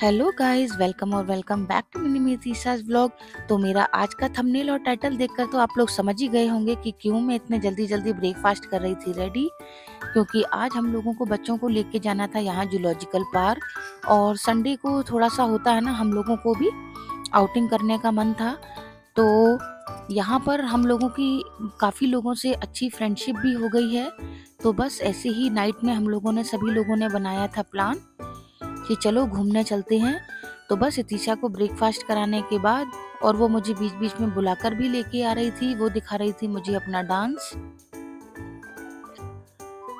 Hello guys, welcome और welcome back to मिनी मितीसास व्लॉग। तो मेरा आज का थंबनेल और टाइटल देखकर तो आप लोग समझ ही गए होंगे कि क्यों मैं इतने जल्दी जल्दी ब्रेकफास्ट कर रही थी रेडी। क्योंकि आज हम लोगों को बच्चों को लेके जाना था यहाँ जूलॉजिकल पार्क, और संडे को थोड़ा सा होता है ना, हम लोगों को भी आउटिंग करने का मन था। तो यहाँ पर हम लोगों की काफ़ी लोगों से अच्छी फ्रेंडशिप भी हो गई है। तो बस ऐसे ही नाइट में हम लोगों ने सभी लोगों ने बनाया था प्लान कि चलो घूमने चलते हैं। तो बस इतिशा को ब्रेकफास्ट कराने के बाद, और वो मुझे बीच बीच में बुलाकर भी लेके आ रही थी, वो दिखा रही थी मुझे अपना डांस।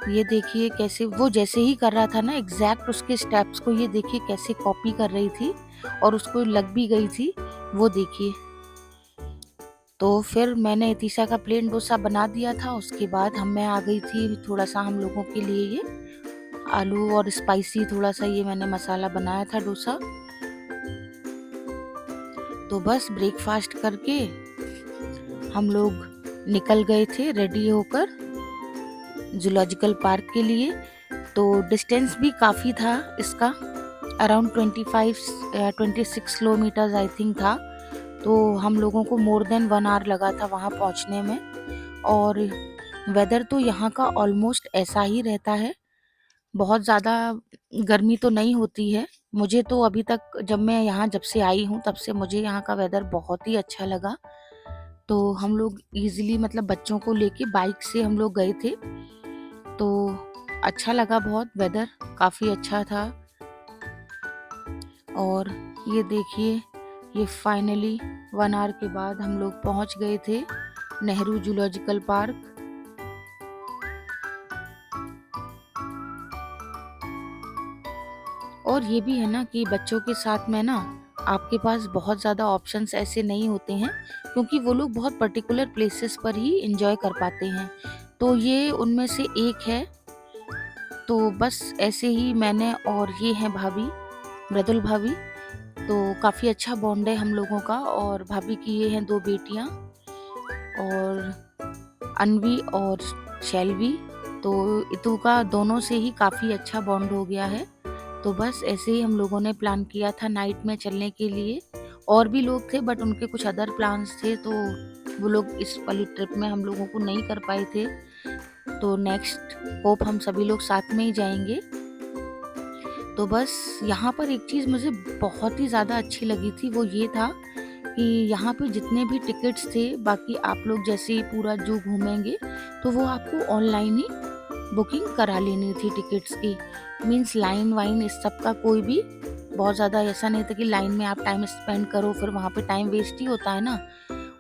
ये देखिए कैसे वो जैसे ही कर रहा था ना, एग्जैक्ट उसके स्टेप्स को ये देखिए कैसे कॉपी कर रही थी, और उसको लग भी गई थी, वो देखिए। तो फिर मैंने इतिशा का प्लेन डोसा बना दिया था। उसके बाद मैं आ गई थी थोड़ा सा हम लोगों के लिए ये आलू और स्पाइसी थोड़ा सा ये मैंने मसाला बनाया था डोसा। तो बस ब्रेकफास्ट करके हम लोग निकल गए थे रेडी होकर जूलॉजिकल पार्क के लिए। तो डिस्टेंस भी काफ़ी था इसका, अराउंड 26 किलोमीटर्स आई थिंक था। तो हम लोगों को मोर देन 1 आवर लगा था वहाँ पहुँचने में। और वेदर तो यहाँ का ऑलमोस्ट ऐसा ही रहता है, बहुत ज़्यादा गर्मी तो नहीं होती है। मुझे तो अभी तक जब मैं यहाँ जब से आई हूँ तब से मुझे यहाँ का वेदर बहुत ही अच्छा लगा। तो हम लोग इजीली मतलब बच्चों को लेके बाइक से हम लोग गए थे। तो अच्छा लगा, बहुत वेदर काफ़ी अच्छा था। और ये देखिए, ये फाइनली 1 आवर के बाद हम लोग पहुँच गए थे नेहरू जूलॉजिकल पार्क। और ये भी है ना कि बच्चों के साथ में ना आपके पास बहुत ज़्यादा ऑप्शंस ऐसे नहीं होते हैं, क्योंकि वो लोग बहुत पर्टिकुलर प्लेसेस पर ही एंजॉय कर पाते हैं। तो ये उनमें से एक है। तो बस ऐसे ही मैंने, और ये हैं भाभी, मृदुल भाभी। तो काफ़ी अच्छा बॉन्ड है हम लोगों का। और भाभी की ये हैं 2 बेटियां, और अनवी और शैलवी। तो इतू का दोनों से ही काफ़ी अच्छा बॉन्ड हो गया है। तो बस ऐसे ही हम लोगों ने प्लान किया था नाइट में चलने के लिए। और भी लोग थे बट उनके कुछ अदर प्लान्स थे, तो वो लोग इस वाली ट्रिप में हम लोगों को नहीं कर पाए थे। तो नेक्स्ट होप हम सभी लोग साथ में ही जाएंगे। तो बस यहाँ पर एक चीज़ मुझे बहुत ही ज़्यादा अच्छी लगी थी, वो ये था कि यहाँ पे जितने भी टिकट्स थे, बाकी आप लोग जैसे ही पूरा जू घूमेंगे तो वो आपको ऑनलाइन ही बुकिंग करा लेनी थी टिकट्स की। मीन्स लाइन वाइन इस सब का कोई भी बहुत ज़्यादा ऐसा नहीं था कि लाइन में आप टाइम स्पेंड करो, फिर वहाँ पे टाइम वेस्ट ही होता है ना।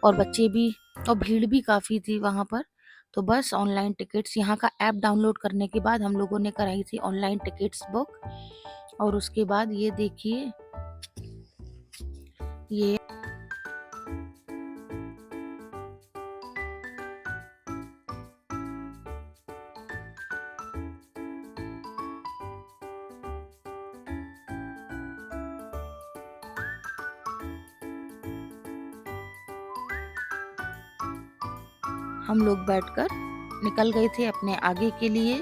और बच्चे भी, और भीड़ भी काफ़ी थी वहाँ पर। तो बस ऑनलाइन टिकट्स, यहाँ का ऐप डाउनलोड करने के बाद हम लोगों ने कराई थी ऑनलाइन टिकट्स बुक। और उसके बाद ये देखिए, ये हम लोग बैठकर निकल गए थे अपने आगे के लिए।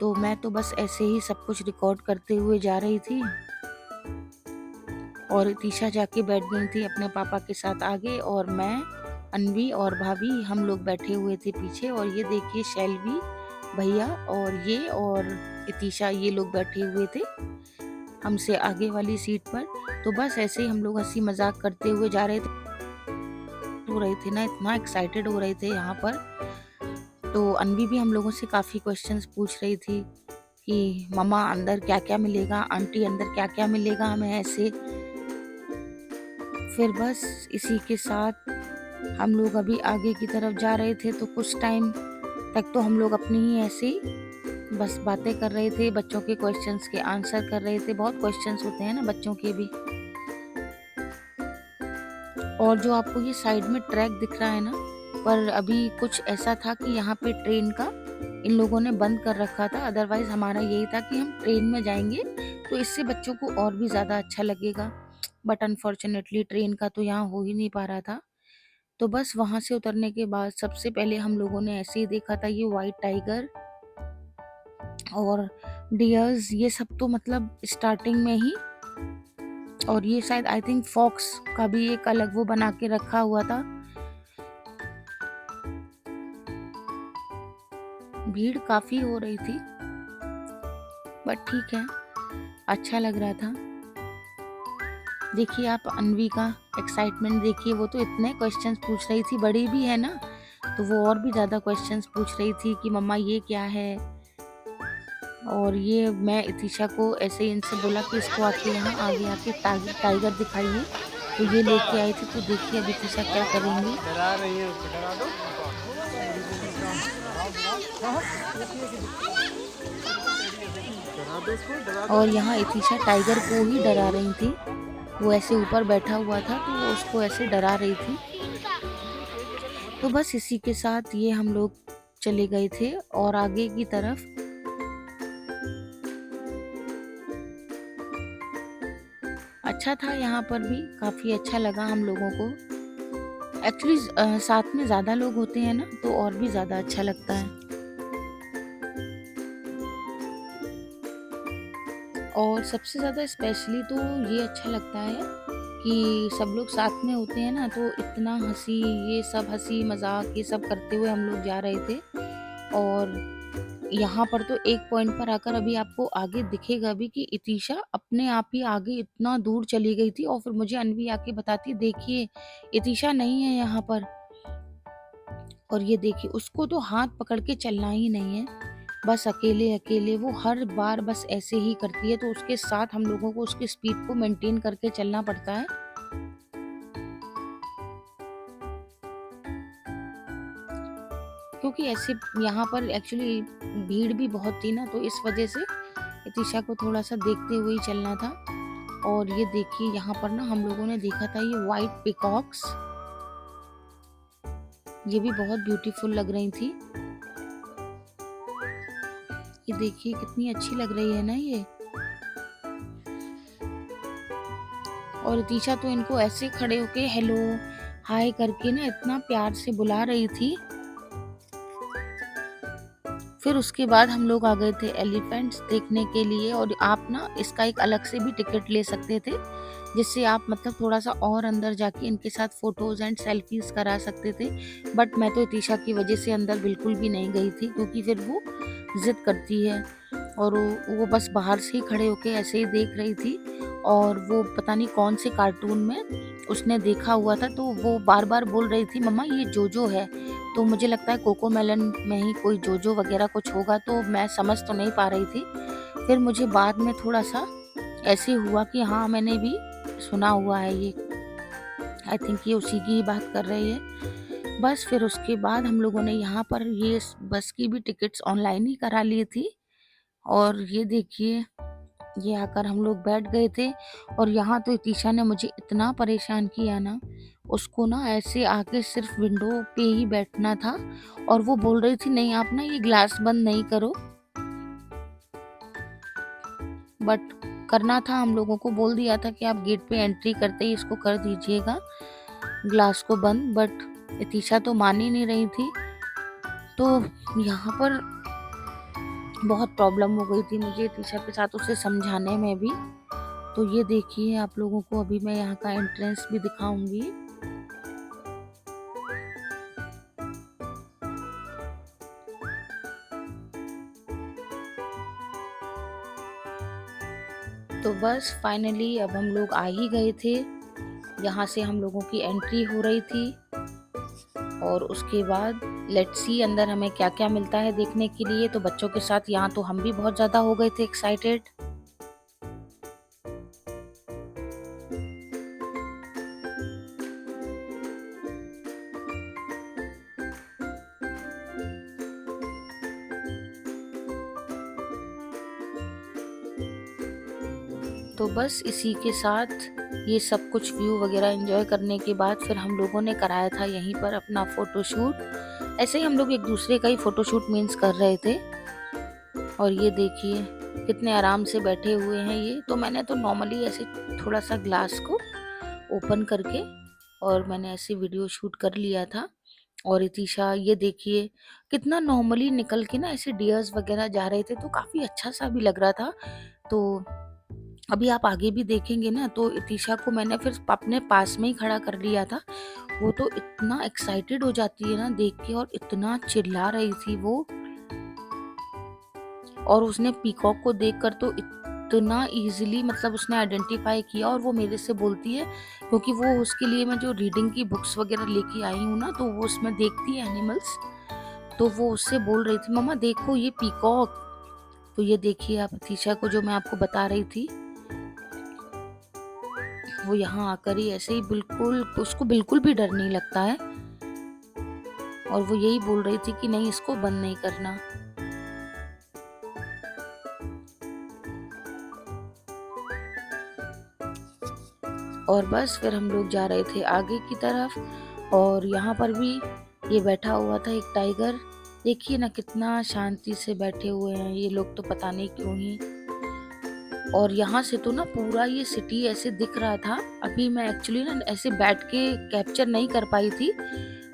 तो मैं तो बस ऐसे ही सब कुछ रिकॉर्ड करते हुए जा रही थी, और तीशा जाके बैठ गई थी अपने पापा के साथ आगे, और मैं, अनवी और भाभी हम लोग बैठे हुए थे पीछे। और ये देखिए शैलवी भैया और ये और इतिशा, ये लोग बैठे हुए थे हमसे आगे वाली सीट पर। तो बस ऐसे ही हम लोग हंसी मजाक करते हुए जा रहे थे, हो रहे थे ना, इतना एक्साइटेड हो रहे थे यहाँ पर। तो अनवी भी हम लोगों से काफ़ी क्वेश्चंस पूछ रही थी कि मम्मा अंदर क्या क्या मिलेगा, आंटी अंदर क्या क्या मिलेगा हमें, ऐसे। फिर बस इसी के साथ हम लोग अभी आगे की तरफ जा रहे थे। तो कुछ टाइम तक तो हम लोग अपनी ही ऐसे ही बस बातें कर रहे थे, बच्चों के क्वेश्चंस के आंसर कर रहे थे। बहुत क्वेश्चंस होते हैं ना बच्चों के भी। और जो आपको ये साइड में ट्रैक दिख रहा है ना, पर अभी कुछ ऐसा था कि यहाँ पे ट्रेन का इन लोगों ने बंद कर रखा था। अदरवाइज हमारा यही था कि हम ट्रेन में जाएंगे तो इससे बच्चों को और भी ज़्यादा अच्छा लगेगा। बट अनफॉर्चुनेटली ट्रेन का तो यहाँ हो ही नहीं पा रहा था। तो बस वहाँ से उतरने के बाद सबसे पहले हम लोगों ने ऐसे ही देखा था ये वाइट टाइगर और डियर्स, ये सब तो मतलब स्टार्टिंग में ही और ये शायद आई थिंक फॉक्स का भी एक अलग वो बना के रखा हुआ था। भीड़ काफ़ी हो रही थी, बट ठीक है, अच्छा लग रहा था। देखिए आप अन्वी का एक्साइटमेंट देखिए, वो तो इतने क्वेश्चंस पूछ रही थी, बड़ी भी है ना, तो वो और भी ज़्यादा क्वेश्चंस पूछ रही थी कि मम्मा ये क्या है। और ये मैं इतिशा को ऐसे ही इनसे बोला कि इसको आके यहाँ आगे आके टाइगर दिखाइए, तो ये लेके आई थी। तो देखिए अब इतिशा क्या करेंगी। डरा रही है, उसको डरा दो। डरा दो उसको, डरा दो। और यहाँ इतिशा टाइगर को ही डरा रही थी। वो ऐसे ऊपर बैठा हुआ था तो वो उसको ऐसे डरा रही थी। तो बस इसी के साथ ये हम लोग चले गए थे और आगे की तरफ। अच्छा था, यहाँ पर भी काफ़ी अच्छा लगा हम लोगों को। एक्चुअली साथ में ज़्यादा लोग होते हैं ना, तो और भी ज़्यादा अच्छा लगता है। और सबसे ज़्यादा स्पेशली तो ये अच्छा लगता है कि सब लोग साथ में होते हैं ना, तो इतना हंसी, ये सब हंसी मजाक ये सब करते हुए हम लोग जा रहे थे। और यहाँ पर तो एक पॉइंट पर आकर अभी आपको आगे दिखेगा भी कि इतिशा अपने आप ही आगे इतना दूर चली गई थी, और फिर मुझे अनवी आके बताती, देखिए इतिशा नहीं है यहाँ पर। और ये देखिए उसको तो हाथ पकड़ के चलना ही नहीं है, बस अकेले अकेले वो हर बार बस ऐसे ही करती है, तो उसके साथ हम लोगों को उसकी स्पीड को मेंटेन करके चलना पड़ता है। क्योंकि ऐसे यहाँ पर एक्चुअली भीड़ भी बहुत थी ना, तो इस वजह से इतिशा को थोड़ा सा देखते हुए ही चलना था। और ये देखिए यहाँ पर ना हम लोगों ने देखा था ये वाइट पिकॉक्स, ये भी बहुत ब्यूटीफुल लग रही थी। ये देखिए कितनी अच्छी लग रही है ना ये। और इतिशा तो इनको ऐसे खड़े होके हेलो हाय करके ना इतना प्यार से बुला रही थी। फिर उसके बाद हम लोग आ गए थे एलिफेंट्स देखने के लिए। और आप ना इसका एक अलग से भी टिकट ले सकते थे, जिससे आप मतलब थोड़ा सा और अंदर जाके इनके साथ फोटोज एंड सेल्फीज करा सकते थे। बट मैं तो इतिशा की वजह से अंदर बिल्कुल भी नहीं गई थी, क्योंकि फिर वो जिद करती है। और वो बस बाहर से ही खड़े होके ऐसे ही देख रही थी। और वो पता नहीं कौन से कार्टून में उसने देखा हुआ था, तो वो बार बार बोल रही थी मम्मा ये जोजो है। तो मुझे लगता है कोकोमेलन में ही कोई जोजो वगैरह कुछ होगा, तो मैं समझ तो नहीं पा रही थी। फिर मुझे बाद में थोड़ा सा ऐसे हुआ कि हाँ मैंने भी सुना हुआ है ये, आई थिंक ये उसी की ही बात कर रही है। बस फिर उसके बाद हम लोगों ने यहाँ पर ये बस की भी टिकट्स ऑनलाइन ही करा ली थी। और ये देखिए ये आकर हम लोग बैठ गए थे। और यहाँ तो इतिशा ने मुझे इतना परेशान किया ना, उसको ना ऐसे आके सिर्फ विंडो पे ही बैठना था। और वो बोल रही थी नहीं आप ना ये ग्लास बंद नहीं करो, बट करना था। हम लोगों को बोल दिया था कि आप गेट पे एंट्री करते ही इसको कर दीजिएगा ग्लास को बंद, बट इतिशा तो मान ही नहीं रही थी। तो यहाँ पर बहुत प्रॉब्लम हो गई थी मुझे इतिशा के साथ उसे समझाने में भी। तो ये देखिए आप लोगों को अभी मैं यहाँ का एंट्रेंस भी दिखाऊंगी। तो बस फाइनली अब हम लोग आ ही गए थे। यहाँ से हम लोगों की एंट्री हो रही थी। और उसके बाद लेट्स सी अंदर हमें क्या क्या मिलता है देखने के लिए। तो बच्चों के साथ यहाँ तो हम भी बहुत ज़्यादा हो गए थे एक्साइटेड। तो बस इसी के साथ ये सब कुछ व्यू वगैरह एंजॉय करने के बाद फिर हम लोगों ने कराया था यहीं पर अपना फ़ोटोशूट। ऐसे ही हम लोग एक दूसरे का ही फ़ोटोशूट मीन्स कर रहे थे। और ये देखिए कितने आराम से बैठे हुए हैं ये। तो मैंने तो नॉर्मली ऐसे थोड़ा सा ग्लास को ओपन करके और मैंने ऐसे वीडियो शूट कर लिया था। और इतिशा ये देखिए कितना नॉर्मली निकल के ना ऐसे डियर्स वगैरह जा रहे थे, तो काफ़ी अच्छा सा भी लग रहा था। तो अभी आप आगे भी देखेंगे ना तो इतिशा को मैंने फिर अपने पास में ही खड़ा कर लिया था। वो तो इतना एक्साइटेड हो जाती है ना देख के, और इतना चिल्ला रही थी वो। और उसने पीकॉक को देखकर तो इतना इजीली मतलब उसने आइडेंटिफाई किया, और वो मेरे से बोलती है, क्योंकि वो उसके लिए मैं जो रीडिंग की बुक्स वगैरह लेके आई हूँ ना, तो वो उसमें देखती है एनिमल्स। तो वो उससे बोल रही थी, मम्मा देखो ये पीकॉक। तो ये देखिए आप तीशा को जो मैं आपको बता रही थी, वो यहाँ आकर ही ऐसे ही बिल्कुल, उसको बिल्कुल भी डर नहीं लगता है। और वो यही बोल रही थी कि नहीं, इसको बंद नहीं करना। और बस फिर हम लोग जा रहे थे आगे की तरफ, और यहाँ पर भी ये बैठा हुआ था एक टाइगर। देखिए ना कितना शांति से बैठे हुए हैं ये लोग, तो पता नहीं क्यों ही। और यहाँ से तो ना पूरा ये सिटी ऐसे दिख रहा था। अभी मैं एक्चुअली ना ऐसे बैठ के कैप्चर नहीं कर पाई थी,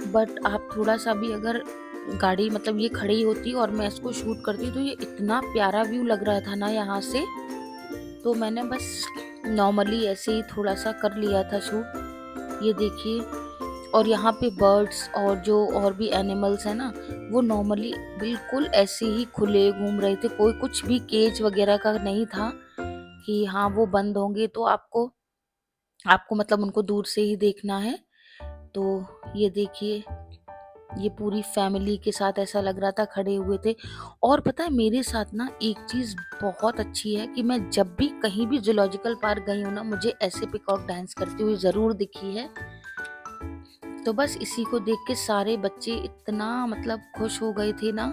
बट आप थोड़ा सा भी अगर गाड़ी मतलब ये खड़ी होती और मैं इसको शूट करती, तो ये इतना प्यारा व्यू लग रहा था ना यहाँ से। तो मैंने बस नॉर्मली ऐसे ही थोड़ा सा कर लिया था शूट। ये देखिए, और यहाँ पे बर्ड्स और जो और भी एनिमल्स हैं ना, वो नॉर्मली बिल्कुल ऐसे ही खुले घूम रहे थे। कोई कुछ भी केज वगैरह का नहीं था कि हाँ वो बंद होंगे तो आपको आपको मतलब उनको दूर से ही देखना है। तो ये देखिए, ये पूरी फैमिली के साथ ऐसा लग रहा था खड़े हुए थे। और पता है मेरे साथ ना एक चीज़ बहुत अच्छी है कि मैं जब भी कहीं भी जूलॉजिकल पार्क गई हूँ ना, मुझे ऐसे पीकॉक डांस करती हुई ज़रूर दिखी है। तो बस इसी को देख के सारे बच्चे इतना मतलब खुश हो गए थे ना।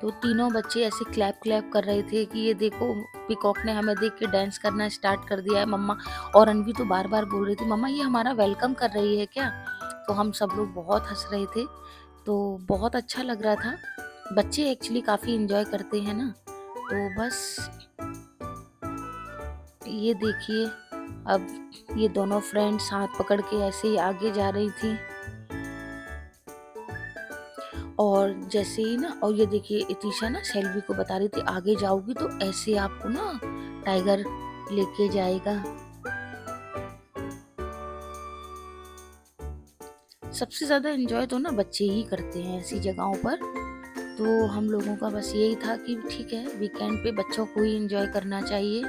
तो तीनों बच्चे ऐसे क्लैप क्लैप कर रहे थे कि ये देखो पीकॉक ने हमें देख के डांस करना स्टार्ट कर दिया है मम्मा। और अनवी तो बार बार बोल रही थी, मम्मा ये हमारा वेलकम कर रही है क्या। तो हम सब लोग बहुत हंस रहे थे। तो बहुत अच्छा लग रहा था। बच्चे एक्चुअली काफ़ी इंजॉय करते हैं ना। तो बस ये देखिए, अब ये दोनों फ्रेंड्स हाथ पकड़ के ऐसे ही आगे जा रही थी। और जैसे ही ना, और ये देखिए इतिशा ना सेल्वी को बता रही थी, आगे जाओगी तो ऐसे आपको ना टाइगर लेके जाएगा। सबसे ज़्यादा एंजॉय तो ना बच्चे ही करते हैं ऐसी जगहों पर। तो हम लोगों का बस यही था कि ठीक है, वीकेंड पे बच्चों को ही एंजॉय करना चाहिए।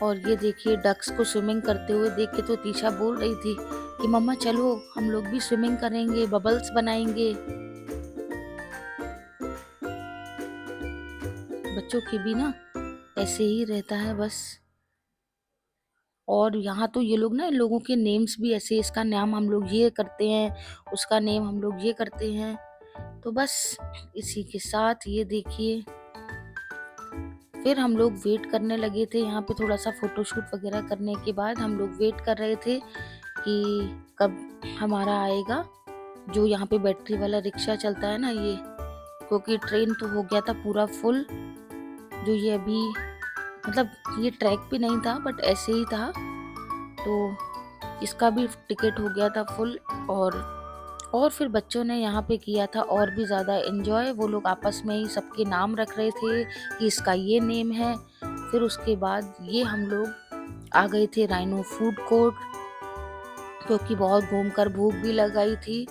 और ये देखिए डक्स को स्विमिंग करते हुए देख के तो तीशा बोल रही थी कि मम्मा चलो हम लोग भी स्विमिंग करेंगे, बबल्स बनाएंगे। बच्चों की भी ना ऐसे ही रहता है बस। और यहाँ तो ये लोग ना इन लोगों के नेम्स भी ऐसे, इसका नाम हम लोग ये करते हैं, उसका नेम हम लोग ये करते हैं। तो बस इसी के साथ ये देखिए, फिर हम लोग वेट करने लगे थे यहाँ पे। थोड़ा सा फोटोशूट वगैरह करने के बाद हम लोग वेट कर रहे थे कि कब हमारा आएगा। जो यहाँ पे बैटरी वाला रिक्शा चलता है ना ये, क्योंकि ट्रेन तो हो गया था पूरा फुल। जो ये अभी मतलब ये ट्रैक पे नहीं था बट ऐसे ही था, तो इसका भी टिकट हो गया था फुल। और फिर बच्चों ने यहाँ पे किया था और भी ज़्यादा एंजॉय। वो लोग आपस में ही सबके नाम रख रहे थे कि इसका ये नेम है। फिर उसके बाद ये हम लोग आ गए थे राइनो फूड कोर्ट, क्योंकि बहुत घूमकर भूख भी लगाई थी।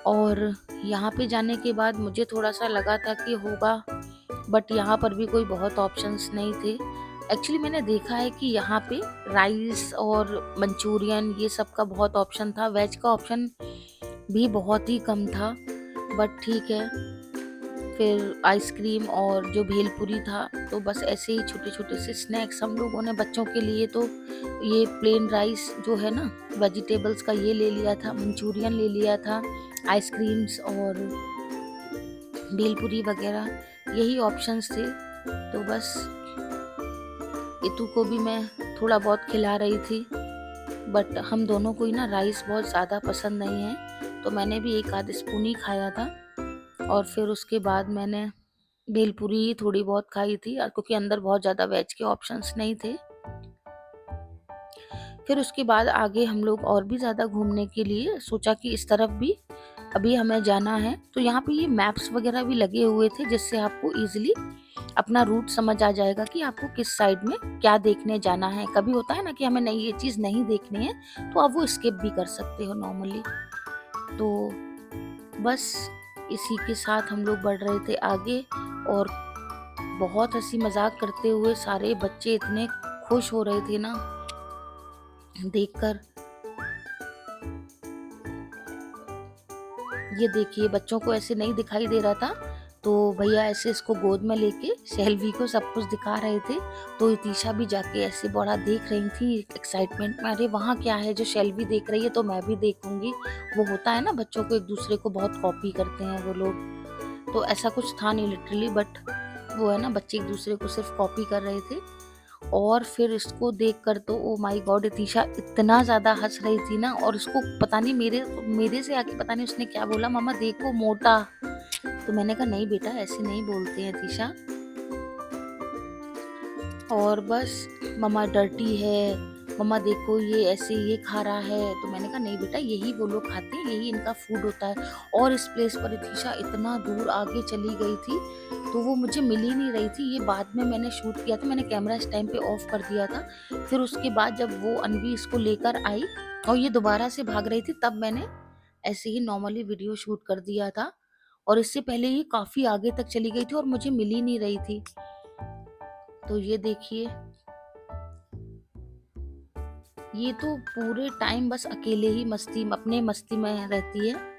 और यहाँ पे जाने के बाद मुझे थोड़ा सा लगा था कि होगा, बट यहाँ पर भी कोई बहुत ऑप्शंस नहीं थे। एक्चुअली मैंने देखा है कि यहाँ पे राइस और मंचूरियन ये सब का बहुत ऑप्शन था, वेज का ऑप्शन भी बहुत ही कम था, बट ठीक है। फिर आइसक्रीम और जो भेलपुरी था, तो बस ऐसे ही छोटे छोटे से स्नैक्स हम लोगों ने बच्चों के लिए तो ये प्लेन राइस जो है ना वेजिटेबल्स का ये ले लिया था, मंचूरियन ले लिया था, आइसक्रीम्स और भेलपुरी वगैरह यही ऑप्शंस थे। तो बस इतू को भी मैं थोड़ा बहुत खिला रही थी, बट हम दोनों को ही ना राइस बहुत ज़्यादा पसंद नहीं है, तो मैंने भी एक आध स्पून ही खाया था। और फिर उसके बाद मैंने भेलपुरी ही थोड़ी बहुत खाई थी, और क्योंकि अंदर बहुत ज़्यादा वेज के ऑप्शंस नहीं थे। फिर उसके बाद आगे हम लोग और भी ज़्यादा घूमने के लिए सोचा कि इस तरफ भी अभी हमें जाना है। तो यहाँ पे ये मैप्स वगैरह भी लगे हुए थे जिससे आपको ईज़िली अपना रूट समझ आ जाएगा कि आपको किस साइड में क्या देखने जाना है। कभी होता है ना कि हमें नहीं ये चीज़ नहीं देखनी है तो आप वो स्किप भी कर सकते हो नॉर्मली। तो बस इसी के साथ हम लोग बढ़ रहे थे आगे और बहुत हँसी मज़ाक करते हुए सारे बच्चे इतने खुश हो रहे थे ना देखकर। ये देखिए बच्चों को ऐसे नहीं दिखाई दे रहा था तो भैया ऐसे इसको गोद में लेके शेल्वी को सब कुछ दिखा रहे थे। तो इतिशा भी जाके ऐसे बड़ा देख रही थी एक्साइटमेंट में, अरे वहाँ क्या है जो शेल्वी देख रही है तो मैं भी देखूंगी। वो होता है ना बच्चों को एक दूसरे को बहुत कॉपी करते हैं वो लोग, तो ऐसा कुछ था नहीं लिटरली, बट वो है ना बच्चे एक दूसरे को सिर्फ कॉपी कर रहे थे। और फिर इसको देखकर तो ओ माय गॉड इतिशा इतना ज़्यादा हँस रही थी ना, और उसको पता नहीं मेरे मेरे से आके पता नहीं उसने क्या बोला, मम्मा देखो मोटा। तो मैंने कहा नहीं बेटा ऐसे नहीं बोलते हैं इतिशा। और बस मम्मा डर्टी है, मम्मा देखो ये ऐसे ये खा रहा है। तो मैंने कहा नहीं बेटा यही वो लोग खाते हैं, यही इनका फूड होता है। और इस प्लेस पर इतिशा इतना दूर आगे चली गई थी तो वो मुझे मिल ही नहीं रही थी। ये बाद में मैंने शूट किया था, मैंने कैमरा इस टाइम पे ऑफ कर दिया था। फिर उसके बाद जब वो अनवी इसको लेकर आई और ये दोबारा से भाग रही थी तब मैंने ऐसे ही नॉर्मली वीडियो शूट कर दिया था। और इससे पहले ये काफ़ी आगे तक चली गई थी और मुझे मिल ही नहीं रही थी। तो ये देखिए ये तो पूरे टाइम बस अकेले ही अपने मस्ती में रहती है।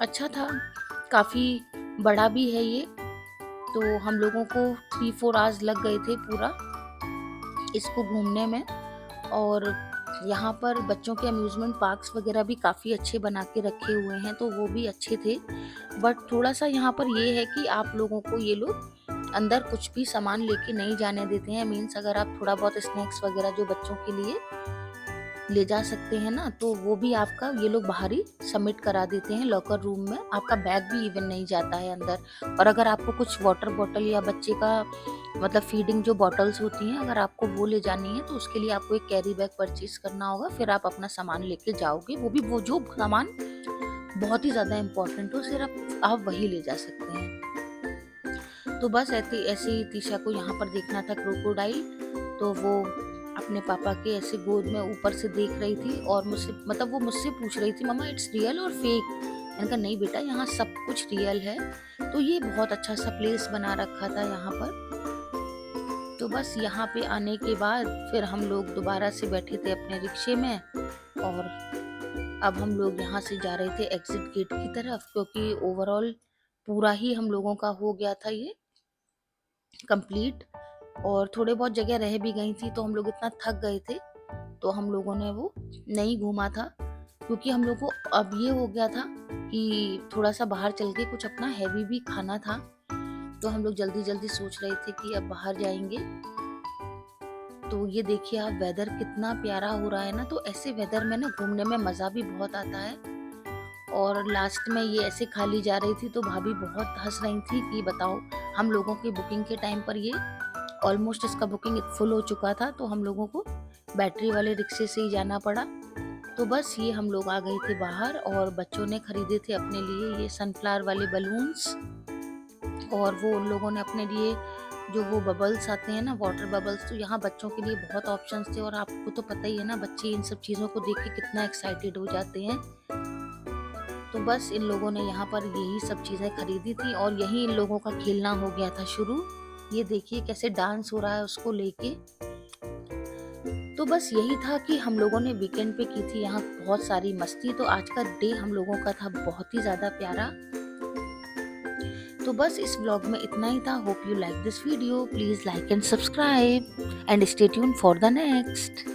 अच्छा था, काफ़ी बड़ा भी है ये। तो हम लोगों को 3-4 आवर्स लग गए थे पूरा इसको घूमने में। और यहाँ पर बच्चों के अम्यूज़मेंट पार्क्स वगैरह भी काफ़ी अच्छे बना के रखे हुए हैं तो वो भी अच्छे थे। बट थोड़ा सा यहाँ पर ये है कि आप लोगों को ये लोग अंदर कुछ भी सामान लेके नहीं जाने देते हैं। मीन्स अगर आप थोड़ा बहुत स्नैक्स वगैरह जो बच्चों के लिए ले जा सकते हैं ना तो वो भी आपका ये लोग बाहर ही सबमिट करा देते हैं लॉकर रूम में। आपका बैग भी इवन नहीं जाता है अंदर। और अगर आपको कुछ वाटर बॉटल या बच्चे का मतलब फीडिंग जो बॉटल्स होती हैं अगर आपको वो ले जानी है तो उसके लिए आपको एक कैरी बैग परचेज करना होगा, फिर आप अपना सामान लेके जाओगे। वो भी वो जो सामान बहुत ही ज़्यादा इम्पोर्टेंट हो सिर्फ आप वही ले जा सकते हैं। तो बस ऐसे ऐसे ही तीशा को यहाँ पर देखना था क्रोकोडाइल। तो वो अपने पापा के ऐसे गोद में ऊपर से देख रही थी और मुझसे मतलब वो मुझसे पूछ रही थी मम्मा इट्स रियल और फेक। मैंने कहा नहीं बेटा यहाँ सब कुछ रियल है। तो ये बहुत अच्छा सा प्लेस बना रखा था यहाँ पर। तो बस यहाँ पे आने के बाद फिर हम लोग दोबारा से बैठे थे अपने रिक्शे में और अब हम लोग यहाँ से जा रहे थे एग्जिट गेट की तरफ, क्योंकि ओवरऑल पूरा ही हम लोगों का हो गया था ये कंप्लीट। और थोड़े बहुत जगह रह भी गई थी तो हम लोग इतना थक गए थे तो हम लोगों ने वो नहीं घूमा था, क्योंकि हम लोग को अब ये हो गया था कि थोड़ा सा बाहर चल के कुछ अपना हैवी भी खाना था। तो हम लोग जल्दी जल्दी सोच रहे थे कि अब बाहर जाएंगे। तो ये देखिए आप वेदर कितना प्यारा हो रहा है ना। तो ऐसे वेदर में ना घूमने में मज़ा भी बहुत आता है। और लास्ट में ये ऐसे खाली जा रही थी तो भाभी बहुत हंस रही थी कि बताओ हम लोगों की बुकिंग के टाइम पर ये ऑलमोस्ट इसका बुकिंग फुल हो चुका था तो हम लोगों को बैटरी वाले रिक्शे से ही जाना पड़ा। तो बस ये हम लोग आ गए थे बाहर और बच्चों ने खरीदे थे अपने लिए ये सनफ्लावर वाले बलून्स। और वो उन लोगों ने अपने लिए जो वो बबल्स आते हैं ना वाटर बबल्स, तो यहाँ बच्चों के लिए बहुत ऑप्शंस थे। और आपको तो पता ही है ना बच्चे इन सब चीज़ों को देख के कितना एक्साइटेड हो जाते हैं। तो बस इन लोगों ने यहाँ पर यही सब चीज़ें खरीदी थी और यही इन लोगों का खेलना हो गया था शुरू। ये देखिए कैसे डांस हो रहा है उसको लेके। तो बस यही था कि हम लोगों ने वीकेंड पे की थी यहाँ बहुत सारी मस्ती। तो आज का डे हम लोगों का था बहुत ही ज़्यादा प्यारा। तो बस इस व्लॉग में इतना ही था। Hope you like this video, please like and subscribe and stay tuned for the next.